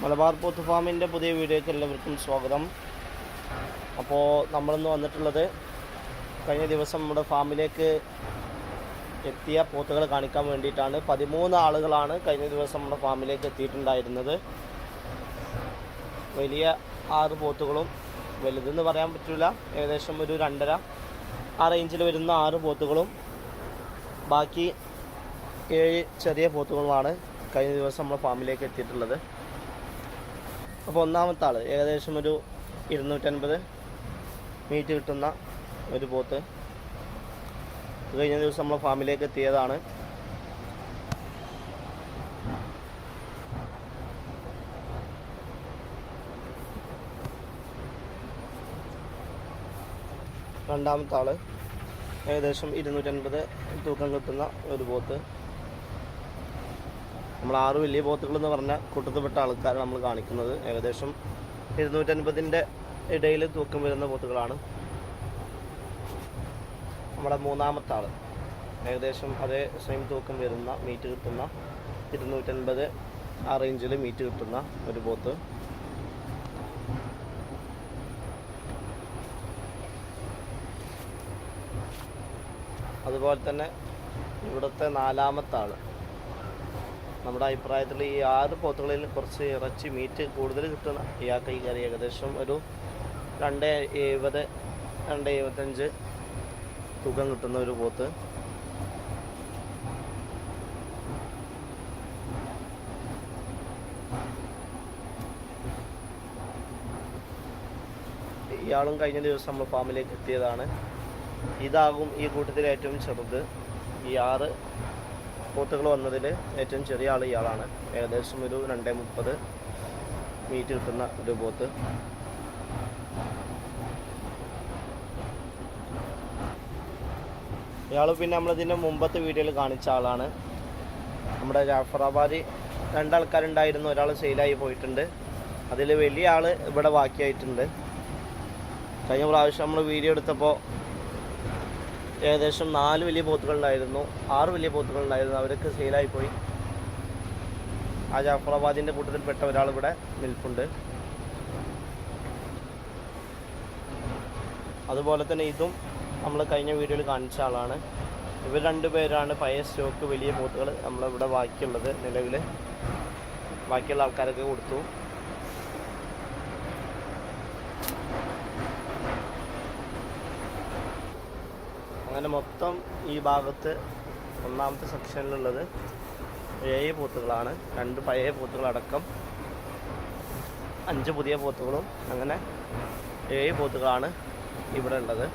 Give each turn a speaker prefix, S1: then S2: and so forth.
S1: മലബാർ പോത്ത് ഫാമിൻ്റെ പുതിയ വീഡിയോയ്ക്ക് എല്ലാവർക്കും സ്വാഗതം. അപ്പോൾ നമ്മളിന്ന് വന്നിട്ടുള്ളത് കഴിഞ്ഞ ദിവസം നമ്മുടെ ഫാമിലേക്ക് എത്തിയ പോത്തുകൾ കാണിക്കാൻ വേണ്ടിയിട്ടാണ്. 13 ആളുകളാണ് കഴിഞ്ഞ ദിവസം നമ്മുടെ ഫാമിലേക്ക് എത്തിയിട്ടുണ്ടായിരുന്നത്. വലിയ 6 പോത്തുകളും, വലുതെന്ന് പറയാൻ പറ്റില്ല, ഏകദേശം ഒരു 2.5 ആ റേഞ്ചിൽ വരുന്ന 6 പോത്തുകളും ബാക്കി 7 ചെറിയ പോത്തുകളുമാണ് കഴിഞ്ഞ ദിവസം നമ്മുടെ ഫാമിലേക്ക് എത്തിയിട്ടുള്ളത്. അപ്പോൾ ഒന്നാമത്തെ ആൾ ഏകദേശം ഒരു 250 മീറ്റ് കിട്ടുന്ന ഒരു പോത്ത് കഴിഞ്ഞ ദിവസം നമ്മൾ ഫാമിലേക്ക് എത്തിയതാണ്. രണ്ടാമത്തെ ആൾ ഏകദേശം 250 തൂക്കം കിട്ടുന്ന ഒരു പോത്ത്. നമ്മൾ 6 വലിയ പോത്തുകളെന്ന് പറഞ്ഞ കൂട്ടത്തിൽപ്പെട്ട ആൾക്കാരെ നമ്മൾ കാണിക്കുന്നത്. ഏകദേശം 250ൻ്റെ ഇടയിൽ തൂക്കം വരുന്ന പോത്തുകളാണ്. നമ്മുടെ മൂന്നാമത്തെ ആൾ ഏകദേശം അതേ സെയിം തൂക്കം വരുന്ന, മീറ്റ് കിട്ടുന്ന 250 ആ റേഞ്ചിൽ മീറ്റ് കിട്ടുന്ന ഒരു പോത്ത്. അതുപോലെ തന്നെ ഇവിടുത്തെ നാലാമത്തെ ആൾ, നമ്മുടെ അഭിപ്രായത്തിൽ ഈ 6 പോത്തുകളിൽ കുറച്ച് ഇറച്ചി മീറ്റ് കൂടുതൽ കിട്ടുന്ന ഇയാൾക്ക് ഈ കറി ഏകദേശം ഒരു 270 275 തൂക്കം കിട്ടുന്ന ഒരു പോത്ത്. ഇയാളും കഴിഞ്ഞ ദിവസം നമ്മൾ ഫാമിലേക്ക് എത്തിയതാണ്. ഇതാകും ഈ കൂട്ടത്തിൽ ഏറ്റവും ചെറുത്. ഈ 6 പോത്തുകൾ വന്നതിൽ ഏറ്റവും ചെറിയ ആൾ ഇയാളാണ്. ഏകദേശം ഒരു 230 മീറ്റ് കിട്ടുന്ന ഒരു പോത്ത്. ഇയാൾ പിന്നെ നമ്മളിതിൻ്റെ മുമ്പത്തെ വീഡിയോയിൽ കാണിച്ച ആളാണ്. നമ്മുടെ ജാഫറാബാദി 2 ആൾക്കാരുണ്ടായിരുന്നു, ഒരാൾ സെയിലായി പോയിട്ടുണ്ട്. അതിൽ വലിയ ആൾ ഇവിടെ ബാക്കിയായിട്ടുണ്ട്. കഴിഞ്ഞ പ്രാവശ്യം നമ്മൾ വീഡിയോ എടുത്തപ്പോൾ ഏകദേശം 4 വലിയ പോത്തുകളുണ്ടായിരുന്നു, 6 വലിയ പോത്തുകളുണ്ടായിരുന്നു. അവരൊക്കെ സെയിലായി പോയി. ആ ജാഫറാബാദിൻ്റെ കൂട്ടത്തിൽപ്പെട്ട ഒരാൾ ഇവിടെ നിൽപ്പുണ്ട്. അതുപോലെ തന്നെ ഇതും നമ്മൾ കഴിഞ്ഞ വീഡിയോയിൽ കാണിച്ച ആളാണ്. ഇവർ 2 പേരാണ് പഴയ സ്റ്റോക്ക് വലിയ പോത്തുകൾ നമ്മളിവിടെ ബാക്കിയുള്ളത്. നിലവിൽ ബാക്കിയുള്ള ആൾക്കാരൊക്കെ കൊടുത്തു. അങ്ങനെ മൊത്തം ഈ ഭാഗത്ത് ഒന്നാമത്തെ സെക്ഷനിലുള്ളത് 7 പോത്തുകളാണ്. 2 പഴയ പോത്തുകളടക്കം 5 പുതിയ പോത്തുകളും, അങ്ങനെ 7 പോത്തുകളാണ് ഇവിടെ ഉള്ളത്.